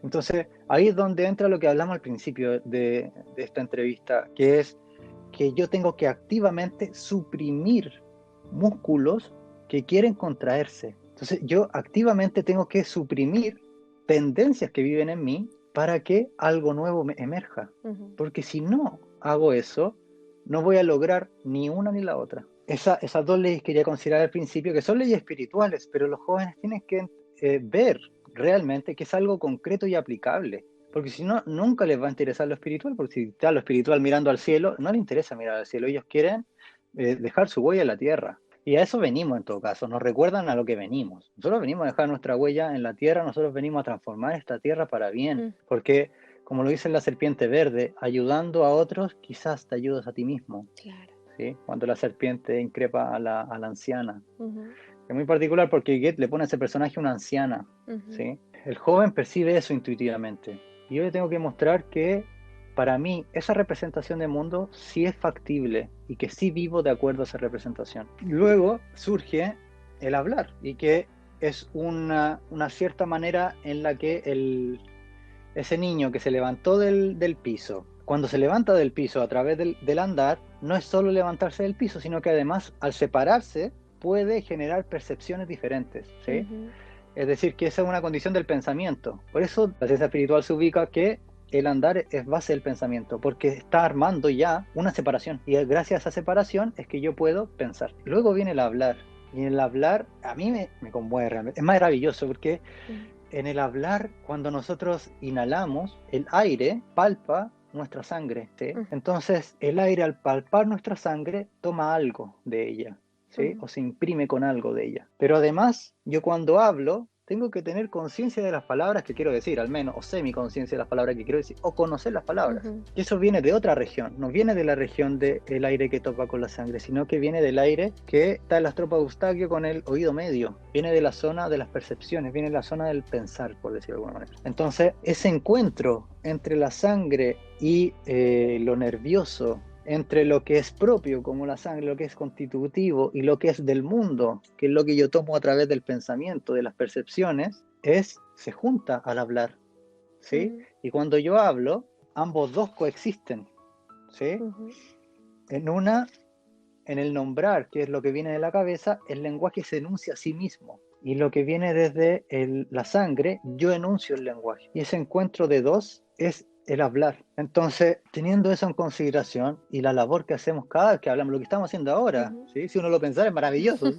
Speaker 2: Entonces, ahí es donde entra lo que hablamos al principio de esta entrevista, que es que yo tengo que activamente suprimir músculos que quieren contraerse. Entonces, yo activamente tengo que suprimir tendencias que viven en mí para que algo nuevo me emerja. Porque si no hago eso, no voy a lograr ni una ni la otra. Esas dos leyes quería considerar al principio, que son leyes espirituales, pero los jóvenes tienen que ver realmente que es algo concreto y aplicable, porque si no, nunca les va a interesar lo espiritual, porque si está lo espiritual mirando al cielo, no les interesa mirar al cielo, ellos quieren dejar su huella en la tierra, y a eso venimos en todo caso, nos recuerdan a lo que venimos. Nosotros venimos a dejar nuestra huella en la tierra, nosotros venimos a transformar esta tierra para bien, porque como lo dice la serpiente verde, ayudando a otros, quizás te ayudas a ti mismo.
Speaker 1: Claro.
Speaker 2: ¿Sí? Cuando la serpiente increpa a la anciana. Es muy particular porque Goethe le pone a ese personaje una anciana. ¿Sí? El joven percibe eso intuitivamente. Y yo le tengo que mostrar que para mí esa representación de mundo sí es factible y que sí vivo de acuerdo a esa representación. Luego surge el hablar y que es una cierta manera en la que ese niño que se levantó del piso, cuando se levanta del piso a través del andar, no es solo levantarse del piso, sino que además al separarse puede generar percepciones diferentes, ¿sí? Es decir, que esa es una condición del pensamiento. Por eso la ciencia espiritual se ubica que el andar es base del pensamiento, porque está armando ya una separación. Y gracias a esa separación es que yo puedo pensar. Luego viene el hablar. Y el hablar a mí me conmueve realmente. Es maravilloso porque en el hablar, cuando nosotros inhalamos, el aire palpa nuestra sangre, ¿sí? Entonces el aire al palpar nuestra sangre toma algo de ella, ¿sí? O se imprime con algo de ella. Pero además, yo cuando hablo, tengo que tener conciencia de las palabras que quiero decir, al menos, o semi-conciencia de las palabras que quiero decir, o conocer las palabras. Y eso viene de otra región, no viene de la región del aire que topa con la sangre, sino que viene del aire que está en las tropas de Eustaquio con el oído medio. Viene de la zona de las percepciones, viene de la zona del pensar, por decirlo de alguna manera. Entonces, ese encuentro entre la sangre y lo nervioso, entre lo que es propio como la sangre, lo que es constitutivo y lo que es del mundo, que es lo que yo tomo a través del pensamiento, de las percepciones, se junta al hablar, ¿sí? Y cuando yo hablo, ambos dos coexisten, ¿sí? En el nombrar, que es lo que viene de la cabeza, el lenguaje se enuncia a sí mismo. Y lo que viene desde la sangre, yo enuncio el lenguaje. Y ese encuentro de dos es el hablar. Entonces, teniendo eso en consideración y la labor que hacemos cada vez que hablamos, lo que estamos haciendo ahora, ¿sí? Si uno lo pensara, es maravilloso.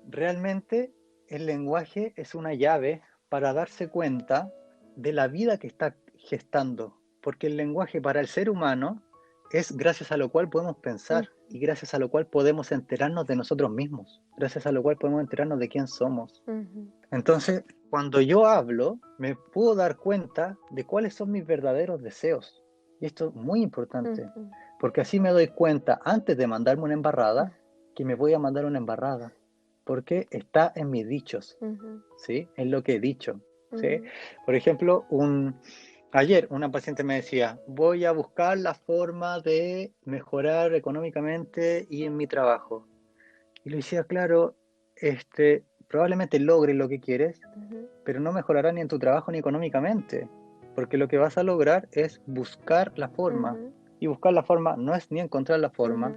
Speaker 2: Realmente el lenguaje es una llave para darse cuenta de la vida que está gestando, porque el lenguaje para el ser humano es gracias a lo cual podemos pensar y gracias a lo cual podemos enterarnos de nosotros mismos, gracias a lo cual podemos enterarnos de quién somos. Entonces, cuando yo hablo, me puedo dar cuenta de cuáles son mis verdaderos deseos. Y esto es muy importante, porque así me doy cuenta, antes de mandarme una embarrada, que me voy a mandar una embarrada, porque está en mis dichos, ¿sí? En lo que he dicho, ¿sí? Por ejemplo, ayer una paciente me decía, voy a buscar la forma de mejorar económicamente y en mi trabajo. Y le decía, claro, probablemente logres lo que quieres, pero no mejorará ni en tu trabajo ni económicamente, porque lo que vas a lograr es buscar la forma. Y buscar la forma no es ni encontrar la forma.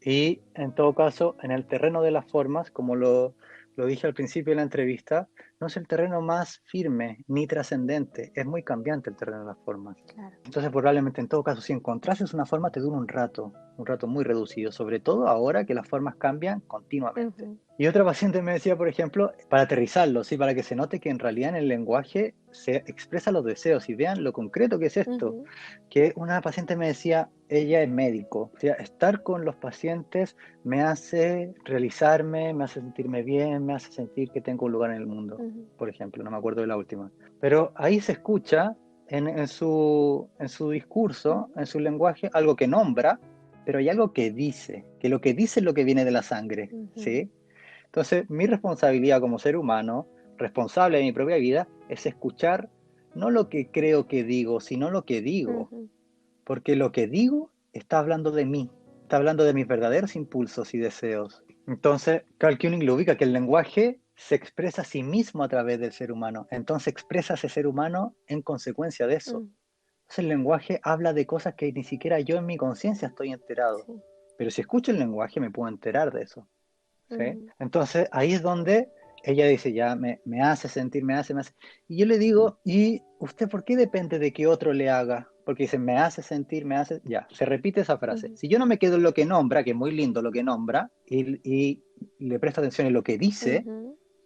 Speaker 2: Y en todo caso, en el terreno de las formas, como lo dije al principio de la entrevista, no es el terreno más firme ni trascendente, es muy cambiante el terreno de las formas. Claro. Entonces probablemente en todo caso, si encontrases una forma te dura un rato muy reducido, sobre todo ahora que las formas cambian continuamente. Y otra paciente me decía, por ejemplo, para aterrizarlo, ¿sí? Para que se note que en realidad en el lenguaje se expresan los deseos y vean lo concreto que es esto. Que una paciente me decía, ella es médico, o sea, estar con los pacientes me hace realizarme, me hace sentirme bien, me hace sentir que tengo un lugar en el mundo, por ejemplo, no me acuerdo de la última. Pero ahí se escucha en su discurso, en su lenguaje, algo que nombra, pero hay algo que dice, que lo que dice es lo que viene de la sangre, ¿sí? Entonces, mi responsabilidad como ser humano, responsable de mi propia vida, es escuchar no lo que creo que digo, sino lo que digo. Porque lo que digo está hablando de mí, está hablando de mis verdaderos impulsos y deseos. Entonces, Carl Koenig lo ubica que el lenguaje se expresa a sí mismo a través del ser humano. Entonces expresa a ese ser humano en consecuencia de eso. Entonces el lenguaje habla de cosas que ni siquiera yo en mi conciencia estoy enterado. Pero si escucho el lenguaje me puedo enterar de eso. ¿Sí? Entonces ahí es donde ella dice, ya me hace sentir, me hace. Y yo le digo, ¿y usted por qué depende de que otro le haga? Porque dice, me hace sentir, me hace... Ya, se repite esa frase. Si yo no me quedo en lo que nombra, que es muy lindo lo que nombra, y le presto atención en lo que dice,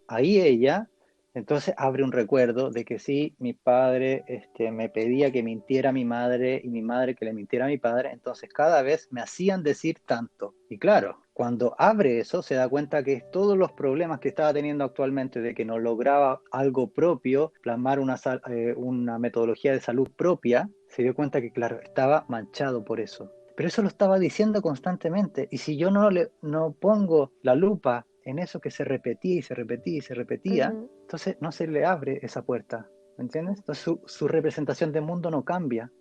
Speaker 2: ahí ella Entonces abre un recuerdo de que sí, mi padre me pedía que mintiera a mi madre y mi madre que le mintiera a mi padre, entonces cada vez me hacían decir tanto. Y claro, cuando abre eso se da cuenta que todos los problemas que estaba teniendo actualmente de que no lograba algo propio, plasmar una metodología de salud propia, se dio cuenta que claro, estaba manchado por eso. Pero eso lo estaba diciendo constantemente. Y si yo no pongo la lupa en eso que se repetía y se repetía y se repetía, entonces no se le abre esa puerta. ¿Me entiendes? Entonces su representación de mundo no cambia.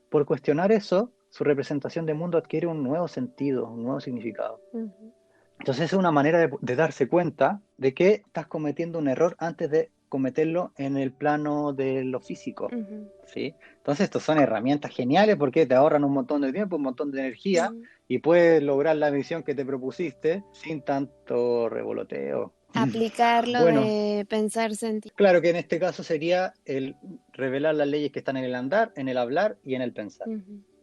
Speaker 2: Por cuestionar eso, su representación de mundo adquiere un nuevo sentido, un nuevo significado. Entonces es una manera de darse cuenta de que estás cometiendo un error antes de cometerlo en el plano de lo físico. ¿Sí? Entonces estas son herramientas geniales porque te ahorran un montón de tiempo, un montón de energía y puedes lograr la misión que te propusiste sin tanto revoloteo.
Speaker 1: Aplicarlo
Speaker 2: Bueno,
Speaker 1: de pensar, sentir.
Speaker 2: claro que en este caso sería el revelar las leyes que están en el andar, en el hablar y en el pensar.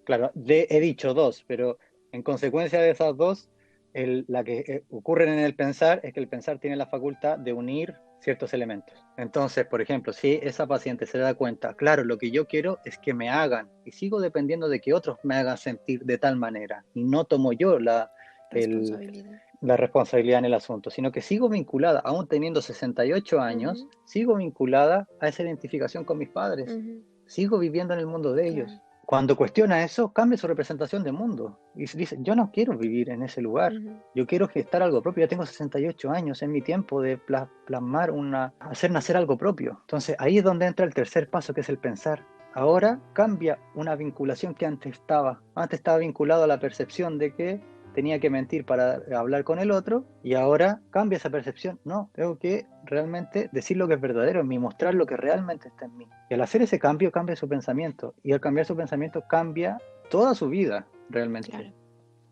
Speaker 2: Claro, he dicho dos, pero en consecuencia de esas dos, la que ocurren en el pensar es que el pensar tiene la facultad de unir ciertos elementos. Entonces, por ejemplo, si esa paciente se da cuenta, claro, lo que yo quiero es que me hagan y sigo dependiendo de que otros me hagan sentir de tal manera y no tomo yo la responsabilidad en el asunto, sino que sigo vinculada, aún teniendo 68 años, sigo vinculada a esa identificación con mis padres, sigo viviendo en el mundo de ellos. Cuando cuestiona eso, cambia su representación de mundo y dice, yo no quiero vivir en ese lugar, yo quiero gestar algo propio, ya tengo 68 años, es mi tiempo de plasmar hacer nacer algo propio. Entonces ahí es donde entra el tercer paso, que es el pensar. Ahora cambia una vinculación que antes estaba vinculado a la percepción de que tenía que mentir para hablar con el otro, y ahora cambia esa percepción. No, tengo que realmente decir lo que es verdadero en mí, mostrar lo que realmente está en mí. Y al hacer ese cambio, cambia su pensamiento. Y al cambiar su pensamiento, cambia toda su vida, realmente. Claro.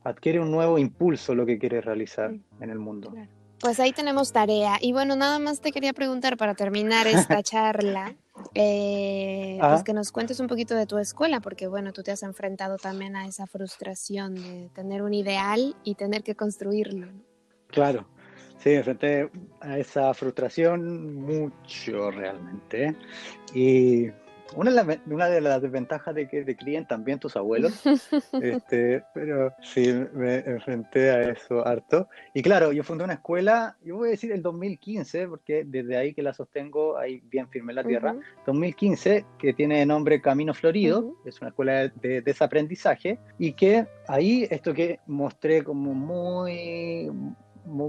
Speaker 2: Adquiere un nuevo impulso lo que quiere realizar en el mundo.
Speaker 1: Claro. Pues ahí tenemos tarea. Y bueno, nada más te quería preguntar para terminar esta charla, pues que nos cuentes un poquito de tu escuela, porque bueno, tú te has enfrentado también a esa frustración de tener un ideal y tener que construirlo.
Speaker 2: Claro, sí, me enfrenté a esa frustración mucho realmente. Y una de las desventajas de que te críen también tus abuelos, pero sí, me enfrenté a eso harto. Y claro, yo fundé una escuela, yo voy a decir el 2015, porque desde ahí que la sostengo, ahí bien firme en la tierra, 2015, que tiene nombre Camino Florido, es una escuela de desaprendizaje, y que ahí esto que mostré como muy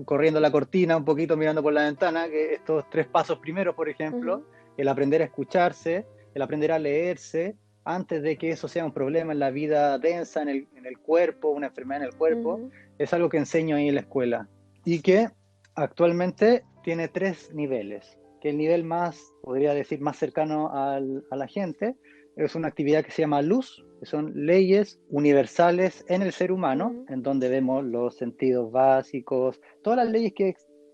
Speaker 2: corriendo la cortina, un poquito mirando por la ventana, que estos 3 pasos primeros, por ejemplo, el aprender a escucharse, el aprender a leerse, antes de que eso sea un problema en la vida densa, en el cuerpo, una enfermedad en el cuerpo, es algo que enseño ahí en la escuela. Y que actualmente tiene 3 niveles, que el nivel más, podría decir, más cercano a la gente, es una actividad que se llama luz, que son leyes universales en el ser humano, en donde vemos los sentidos básicos, todas las leyes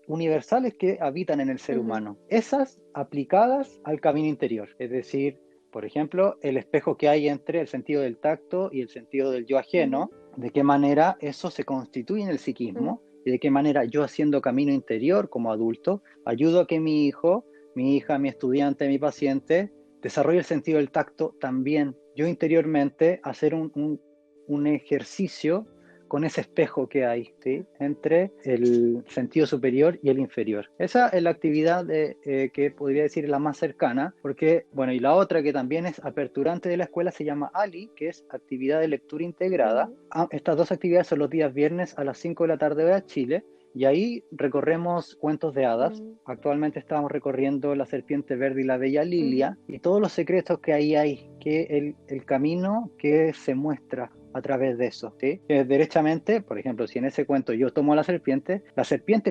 Speaker 2: universales que habitan en el ser humano. Esas aplicadas al camino interior, es decir, por ejemplo, el espejo que hay entre el sentido del tacto y el sentido del yo ajeno, de qué manera eso se constituye en el psiquismo y de qué manera yo, haciendo camino interior como adulto, ayudo a que mi hijo, mi hija, mi estudiante, mi paciente desarrolle el sentido del tacto también. Yo interiormente hacer un ejercicio con ese espejo que hay, ¿sí?, entre el sentido superior y el inferior. Esa es la actividad que podría decir la más cercana, porque, bueno, y la otra que también es aperturante de la escuela se llama ALI, que es actividad de lectura integrada. Estas 2 actividades son los días viernes a las 5 de la tarde de Chile, y ahí recorremos cuentos de hadas. Actualmente estamos recorriendo La serpiente verde y la bella Lilia, y todos los secretos que ahí hay, que el camino que se muestra a través de eso, ¿sí? Derechamente, por ejemplo, si en ese cuento yo tomo a la serpiente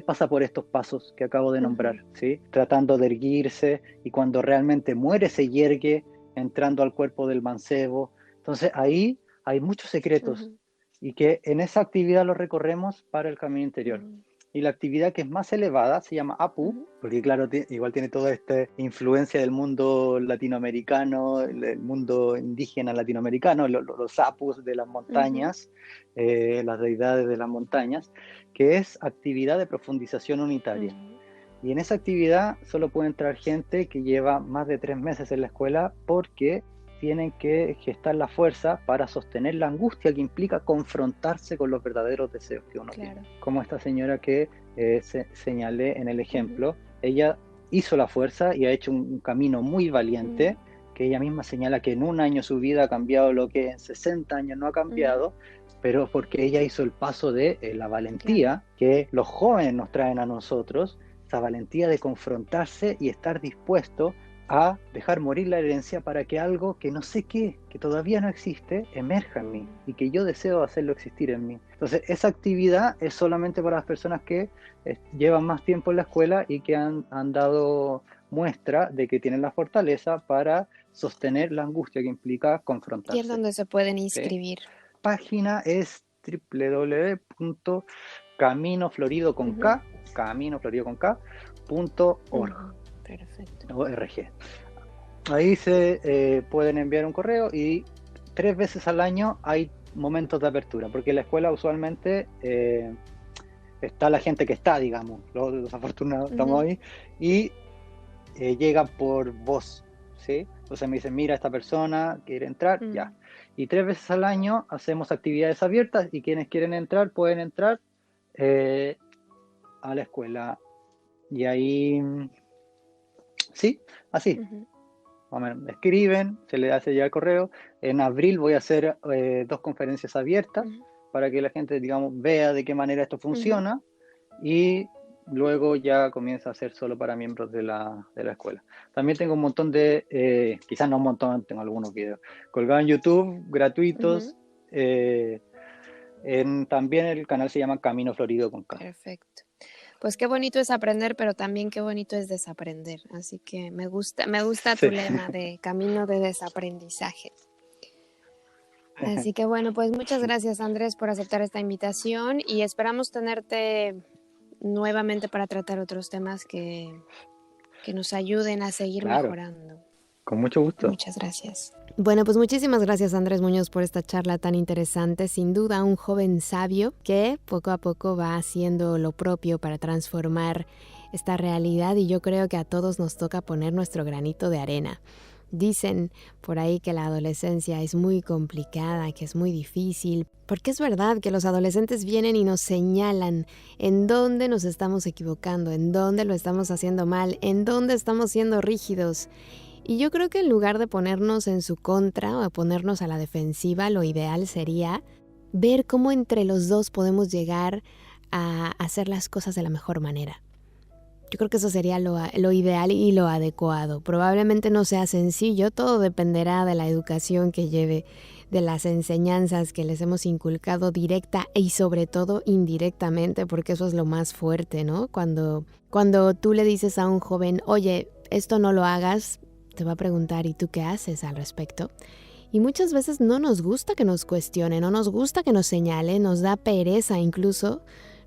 Speaker 2: pasa por estos pasos que acabo de nombrar, ¿sí? Tratando de erguirse, y cuando realmente muere se yergue entrando al cuerpo del mancebo. Entonces ahí hay muchos secretos, y que en esa actividad lo recorremos para el camino interior. Y la actividad que es más elevada se llama Apu, porque claro, igual tiene toda esta influencia del mundo latinoamericano, el mundo indígena latinoamericano, los Apus de las montañas, las deidades de las montañas, que es actividad de profundización unitaria. Y en esa actividad solo puede entrar gente que lleva más de 3 meses en la escuela, porque tienen que gestar la fuerza para sostener la angustia que implica confrontarse con los verdaderos deseos que uno tiene. Como esta señora que señalé en el ejemplo, ella hizo la fuerza y ha hecho un camino muy valiente, que ella misma señala que en un año su vida ha cambiado lo que en 60 años no ha cambiado, pero porque ella hizo el paso de la valentía que los jóvenes nos traen a nosotros, esa valentía de confrontarse y estar dispuesto a dejar morir la herencia para que algo que no sé qué, que todavía no existe, emerja en mí y que yo deseo hacerlo existir en mí. Entonces, esa actividad es solamente para las personas que llevan más tiempo en la escuela y que han dado muestra de que tienen la fortaleza para sostener la angustia que implica confrontarse.
Speaker 1: ¿Y es donde se pueden inscribir?
Speaker 2: La página es caminoflorido.org.
Speaker 1: Perfecto.
Speaker 2: ORG. Ahí se pueden enviar un correo y 3 veces al año hay momentos de apertura, porque en la escuela usualmente está la gente que está, digamos, los afortunados estamos ahí, y llegan por voz, ¿sí? Entonces me dicen, mira, esta persona quiere entrar, ya. Y 3 veces al año hacemos actividades abiertas y quienes quieren entrar pueden entrar a la escuela. Y ahí... Sí, así. Escriben, se les hace ya el correo. En abril voy a hacer 2 conferencias abiertas para que la gente, digamos, vea de qué manera esto funciona, y luego ya comienza a ser solo para miembros de la escuela. También tengo un montón de, quizás no un montón, tengo algunos videos colgados en YouTube, gratuitos. También el canal se llama Camino Florido con K.
Speaker 1: Perfecto. Pues qué bonito es aprender, pero también qué bonito es desaprender. Así que me gusta tu lema de camino de desaprendizaje. Así que bueno, pues muchas gracias, Andrés, por aceptar esta invitación y esperamos tenerte nuevamente para tratar otros temas que nos ayuden a seguir mejorando.
Speaker 2: Con mucho gusto.
Speaker 1: Muchas gracias. Bueno, pues muchísimas gracias, Andrés Muñoz, por esta charla tan interesante. Sin duda, un joven sabio que poco a poco va haciendo lo propio para transformar esta realidad, y yo creo que a todos nos toca poner nuestro granito de arena. Dicen por ahí que la adolescencia es muy complicada, que es muy difícil, porque es verdad que los adolescentes vienen y nos señalan en dónde nos estamos equivocando, en dónde lo estamos haciendo mal, en dónde estamos siendo rígidos. Y yo creo que en lugar de ponernos en su contra o ponernos a la defensiva, lo ideal sería ver cómo entre los dos podemos llegar a hacer las cosas de la mejor manera. Yo creo que eso sería lo ideal y lo adecuado. Probablemente no sea sencillo, todo dependerá de la educación que lleve, de las enseñanzas que les hemos inculcado directa y sobre todo indirectamente, porque eso es lo más fuerte, ¿no? Cuando tú le dices a un joven, oye, esto no lo hagas, te va a preguntar, ¿y tú qué haces al respecto? Y muchas veces no nos gusta que nos cuestione, no nos gusta que nos señale, nos da pereza incluso,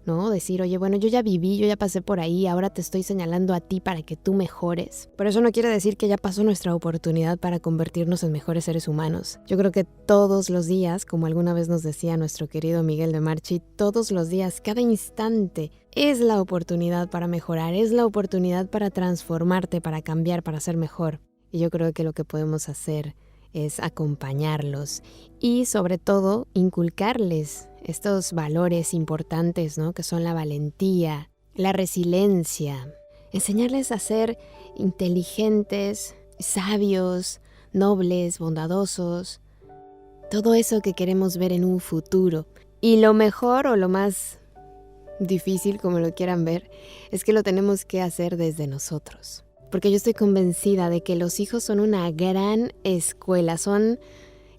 Speaker 1: ¿no? Decir, oye, bueno, yo ya viví, yo ya pasé por ahí, ahora te estoy señalando a ti para que tú mejores. Pero eso no quiere decir que ya pasó nuestra oportunidad para convertirnos en mejores seres humanos. Yo creo que todos los días, como alguna vez nos decía nuestro querido Miguel de Marchi, todos los días, cada instante, es la oportunidad para mejorar, es la oportunidad para transformarte, para cambiar, para ser mejor. Y yo creo que lo que podemos hacer es acompañarlos y sobre todo inculcarles estos valores importantes, ¿no? Que son la valentía, la resiliencia, enseñarles a ser inteligentes, sabios, nobles, bondadosos, todo eso que queremos ver en un futuro. Y lo mejor o lo más difícil, como lo quieran ver, es que lo tenemos que hacer desde nosotros. Porque yo estoy convencida de que los hijos son una gran escuela, son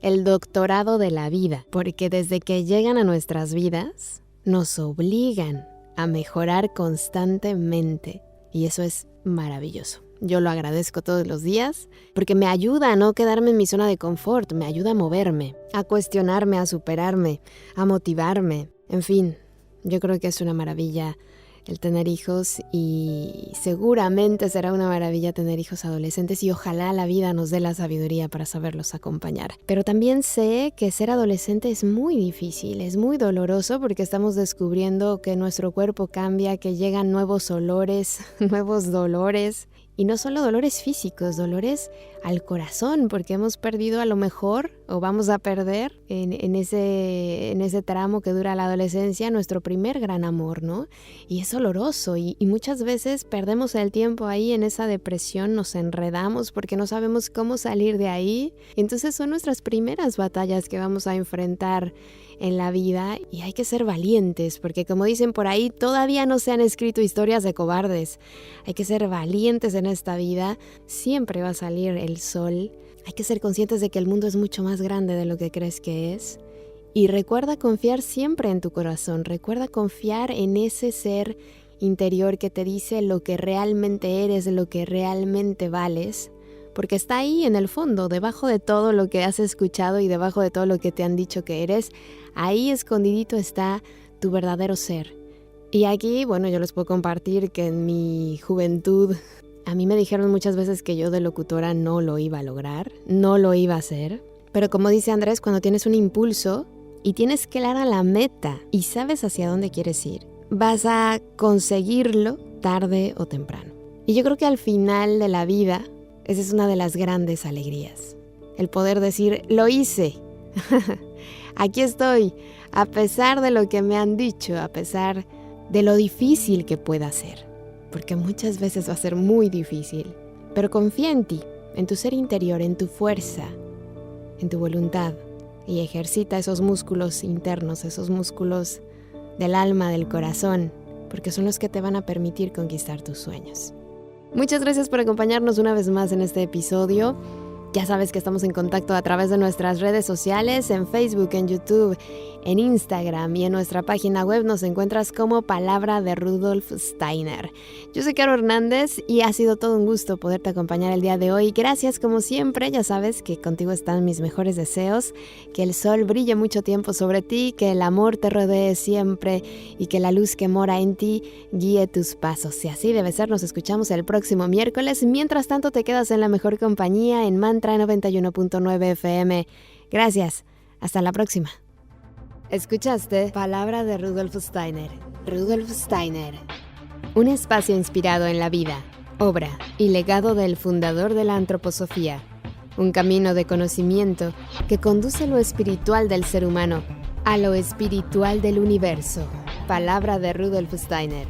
Speaker 1: el doctorado de la vida, porque desde que llegan a nuestras vidas, nos obligan a mejorar constantemente, y eso es maravilloso. Yo lo agradezco todos los días, porque me ayuda a no quedarme en mi zona de confort, me ayuda a moverme, a cuestionarme, a superarme, a motivarme, en fin, yo creo que es una maravilla el tener hijos, y seguramente será una maravilla tener hijos adolescentes y ojalá la vida nos dé la sabiduría para saberlos acompañar. Pero también sé que ser adolescente es muy difícil, es muy doloroso porque estamos descubriendo que nuestro cuerpo cambia, que llegan nuevos olores, nuevos dolores. Y no solo dolores físicos, dolores al corazón, porque hemos perdido a lo mejor, o vamos a perder en ese tramo que dura la adolescencia, nuestro primer gran amor, ¿no? Y es doloroso, y muchas veces perdemos el tiempo ahí en esa depresión, nos enredamos porque no sabemos cómo salir de ahí. Entonces son nuestras primeras batallas que vamos a enfrentar en la vida, y hay que ser valientes, porque como dicen por ahí, todavía no se han escrito historias de cobardes. Hay que ser valientes en esta vida, siempre va a salir el sol. Hay que ser conscientes de que el mundo es mucho más grande de lo que crees que es. Y recuerda confiar siempre en tu corazón, recuerda confiar en ese ser interior que te dice lo que realmente eres, lo que realmente vales. Porque está ahí en el fondo, debajo de todo lo que has escuchado y debajo de todo lo que te han dicho que eres, ahí escondidito está tu verdadero ser. Y aquí, bueno, yo les puedo compartir que en mi juventud a mí me dijeron muchas veces que yo de locutora no lo iba a lograr, no lo iba a hacer. Pero como dice Andrés, cuando tienes un impulso y tienes clara la meta y sabes hacia dónde quieres ir, vas a conseguirlo tarde o temprano. Y yo creo que al final de la vida, esa es una de las grandes alegrías. El poder decir, lo hice. Aquí estoy, a pesar de lo que me han dicho, a pesar de lo difícil que pueda ser. Porque muchas veces va a ser muy difícil. Pero confía en ti, en tu ser interior, en tu fuerza, en tu voluntad. Y ejercita esos músculos internos, esos músculos del alma, del corazón, porque son los que te van a permitir conquistar tus sueños. Muchas gracias por acompañarnos una vez más en este episodio. Ya sabes que estamos en contacto a través de nuestras redes sociales, en Facebook, en YouTube, en Instagram y en nuestra página web nos encuentras como Palabra de Rudolf Steiner. Yo soy Caro Hernández y ha sido todo un gusto poderte acompañar el día de hoy. Gracias como siempre, ya sabes que contigo están mis mejores deseos, que el sol brille mucho tiempo sobre ti, que el amor te rodee siempre y que la luz que mora en ti guíe tus pasos. Y así debe ser, nos escuchamos el próximo miércoles. Mientras tanto te quedas en la mejor compañía en Mantra 91.9 FM. Gracias, hasta la próxima. Escuchaste Palabra de Rudolf Steiner. Rudolf Steiner. Un espacio inspirado en la vida, obra y legado del fundador de la antroposofía. Un camino de conocimiento que conduce lo espiritual del ser humano a lo espiritual del universo. Palabra de Rudolf Steiner.